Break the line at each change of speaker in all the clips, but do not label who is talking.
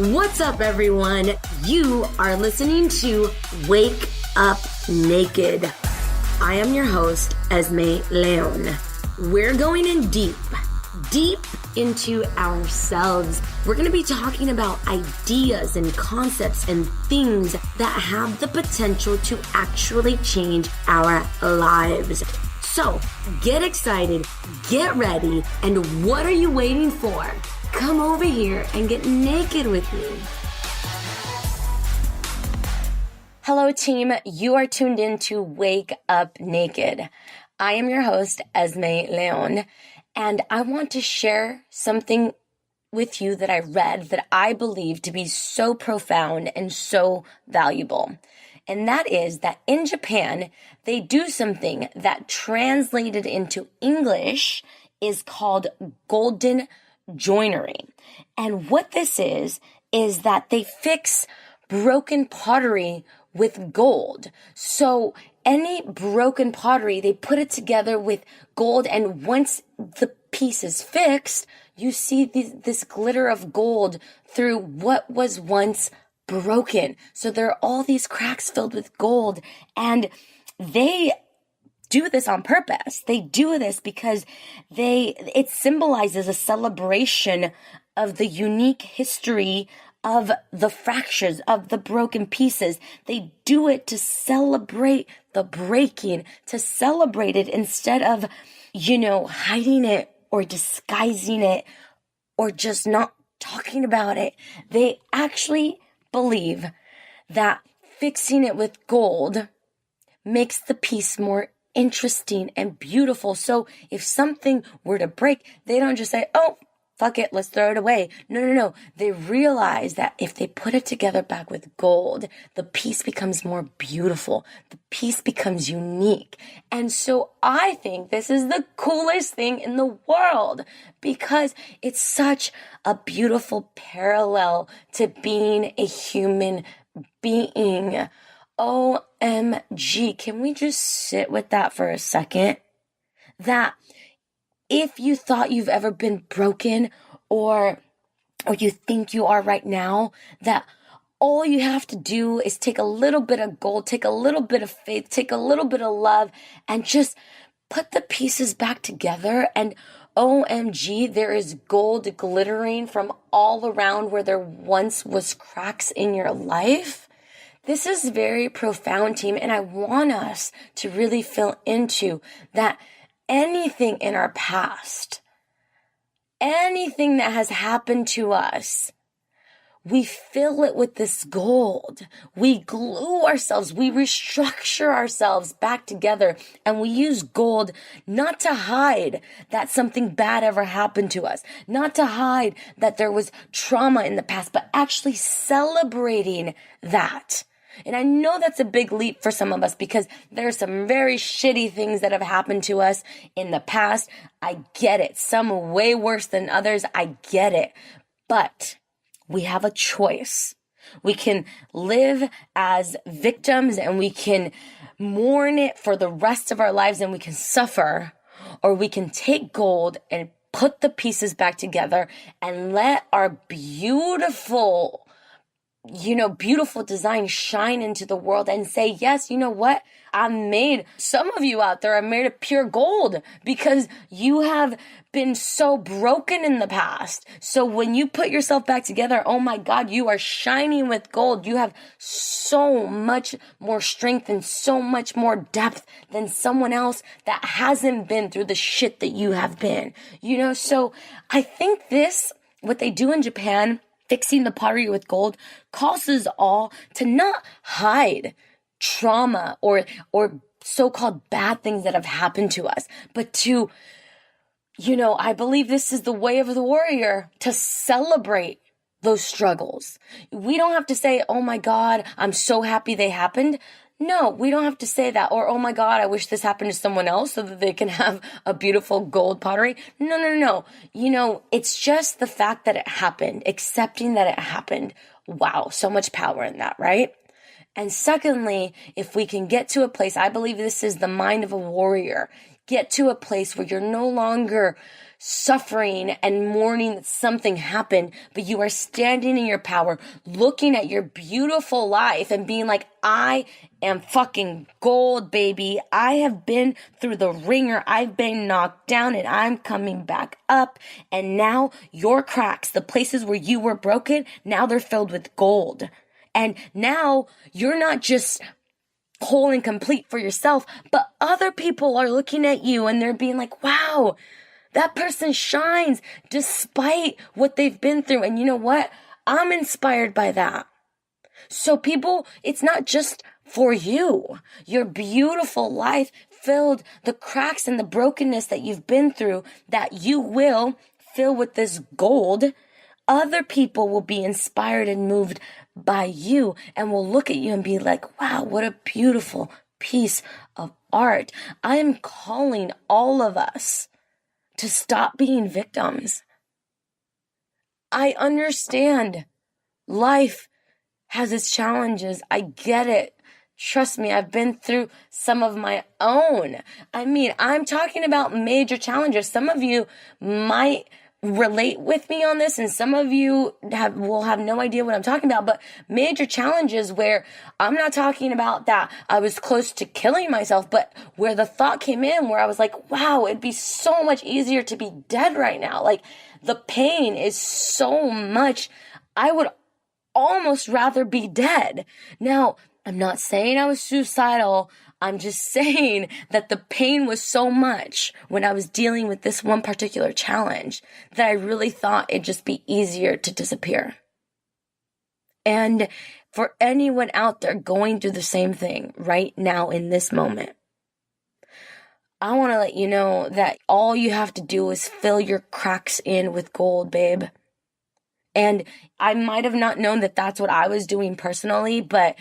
What's up, everyone? You are listening to Wake Up Naked. I am your host, Esme Leon. We're going in deep into ourselves. We're going to be talking about ideas and concepts and things that have the potential to actually change our lives. So get excited, get ready, and what are you waiting for? Come over here and get naked with me. Hello, team. You are tuned in to Wake Up Naked. I am your host, Esme Leon, and I want to share something with you that I read that I believe to be so profound and so valuable. And that is that in Japan, they do something that translated into English is called golden joinery. And what this is that they fix broken pottery with gold. So any broken pottery, they put it together with gold, and once the piece is fixed, you see this glitter of gold through what was once broken. So there are all these cracks filled with gold, and they do this on purpose. They do this because it symbolizes a celebration of the unique history of the fractures, of the broken pieces. They do it to celebrate the breaking, to celebrate it instead of, hiding it or disguising it or just not talking about it. They actually believe that fixing it with gold makes the piece more interesting and beautiful. So if something were to break, they don't just say, oh, fuck it, let's throw it away. No. They realize that if they put it together back with gold, the piece becomes more beautiful. The piece becomes unique. And so I think this is the coolest thing in the world because it's such a beautiful parallel to being a human being. OMG, can we just sit with that for a second? That if you thought you've ever been broken or you think you are right now, that all you have to do is take a little bit of gold, take a little bit of faith, take a little bit of love, and just put the pieces back together. And OMG, there is gold glittering from all around where there once was cracks in your life. This is very profound, team, and I want us to really feel into that anything in our past, anything that has happened to us, we fill it with this gold. We glue ourselves, we restructure ourselves back together, and we use gold not to hide that something bad ever happened to us, not to hide that there was trauma in the past, but actually celebrating that. And I know that's a big leap for some of us because there are some very shitty things that have happened to us in the past. I get it. Some way worse than others. I get it. But we have a choice. We can live as victims and we can mourn it for the rest of our lives and we can suffer, or we can take gold and put the pieces back together and let our beautiful design shine into the world and say, yes, you know what? Some of you out there are made of pure gold because you have been so broken in the past. So when you put yourself back together, oh my God, you are shining with gold. You have so much more strength and so much more depth than someone else that hasn't been through the shit that you have been, So I think what they do in Japan, fixing the pottery with gold, causes all to not hide trauma or so-called bad things that have happened to us, but to, I believe this is the way of the warrior, to celebrate those struggles. We don't have to say, oh my God, I'm so happy they happened. No, we don't have to say that. Or, oh my God, I wish this happened to someone else so that they can have a beautiful gold pottery. No. It's just the fact that it happened, accepting that it happened. Wow, so much power in that, right? And secondly, if we can get to a place, I believe this is the mind of a warrior, get to a place where you're no longer suffering and mourning that something happened, but you are standing in your power, looking at your beautiful life and being like, I am fucking gold, baby. I have been through the ringer. I've been knocked down and I'm coming back up. And now your cracks, the places where you were broken, now they're filled with gold. And now you're not just whole and complete for yourself, but other people are looking at you and they're being like, wow, that person shines despite what they've been through. And you know what? I'm inspired by that. So people, it's not just for you. Your beautiful life filled the cracks and the brokenness that you've been through that you will fill with this gold. Other people will be inspired and moved by you and will look at you and be like, wow, what a beautiful piece of art. I am calling all of us to stop being victims. I understand life has its challenges. I get it. Trust me, I've been through some of my own. I mean, I'm talking about major challenges. Some of you might relate with me on this, and some of you will have no idea what I'm talking about, but major challenges where I'm not talking about that I was close to killing myself, but where the thought came in where I was like, wow, it'd be so much easier to be dead right now. Like, the pain is so much. I would almost rather be dead. Now, I'm not saying I was suicidal. I'm just saying that the pain was so much when I was dealing with this one particular challenge that I really thought it'd just be easier to disappear. And for anyone out there going through the same thing right now in this moment, I want to let you know that all you have to do is fill your cracks in with gold, babe. And I might have not known that that's what I was doing personally, but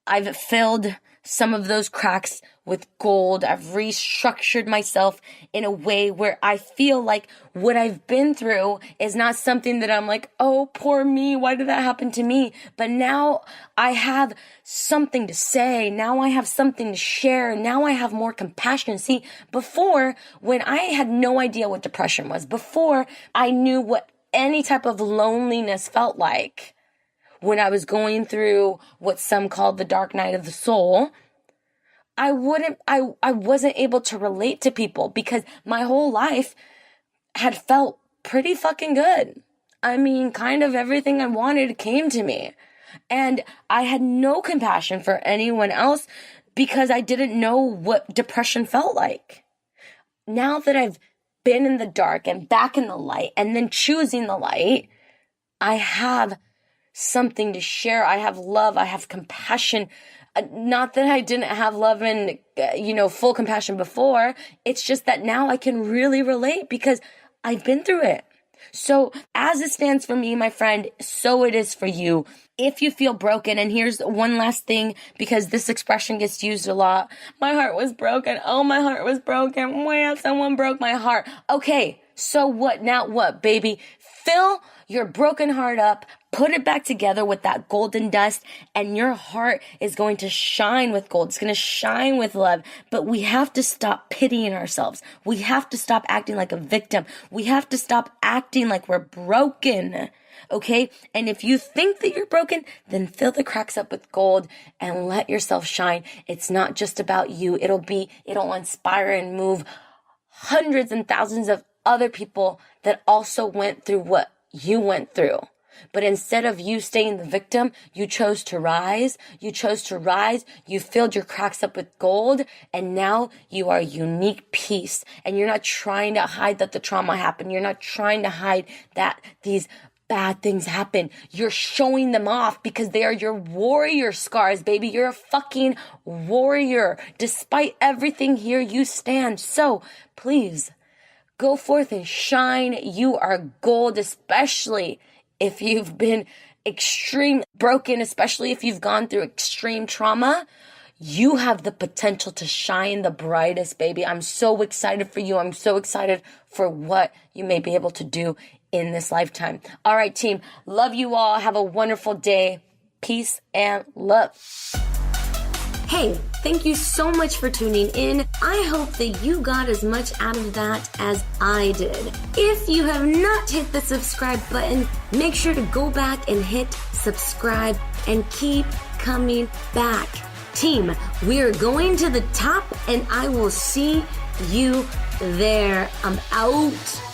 I've filled some of those cracks with gold. I've restructured myself in a way where I feel like what I've been through is not something that I'm like, oh, poor me. Why did that happen to me? But now I have something to say. Now I have something to share. Now I have more compassion. See, before, when I had no idea what depression was, before I knew what any type of loneliness felt like, when I was going through what some called the dark night of the soul, I wasn't able to relate to people because my whole life had felt pretty fucking good. I mean, kind of everything I wanted came to me. And I had no compassion for anyone else because I didn't know what depression felt like. Now that I've been in the dark and back in the light and then choosing the light, I have something to share. I have love. I have compassion. Not that I didn't have love and, full compassion before. It's just that now I can really relate because I've been through it. So as it stands for me, my friend, so it is for you. If you feel broken, and here's one last thing, because this expression gets used a lot. My heart was broken. Oh, my heart was broken. Wow, someone broke my heart. Okay, so what? Now what, baby? Fill your broken heart up, put it back together with that golden dust, and your heart is going to shine with gold. It's going to shine with love. But we have to stop pitying ourselves. We have to stop acting like a victim. We have to stop acting like we're broken. Okay? And if you think that you're broken, then fill the cracks up with gold and let yourself shine. It's not just about you. It'll inspire and move hundreds and thousands of other people that also went through what you went through. But instead of you staying the victim, you chose to rise. You chose to rise. You filled your cracks up with gold. And now you are a unique piece. And you're not trying to hide that the trauma happened. You're not trying to hide that these bad things happen. You're showing them off because they are your warrior scars, baby. You're a fucking warrior. Despite everything, here you stand. So please go forth and shine. You are gold, especially if you've been extreme broken, especially if you've gone through extreme trauma. You have the potential to shine the brightest, baby. I'm so excited for you. I'm so excited for what you may be able to do in this lifetime. All right, team. Love you all. Have a wonderful day. Peace and love. Hey, thank you so much for tuning in. I hope that you got as much out of that as I did. If you have not hit the subscribe button, make sure to go back and hit subscribe and keep coming back. Team, we are going to the top and I will see you there. I'm out.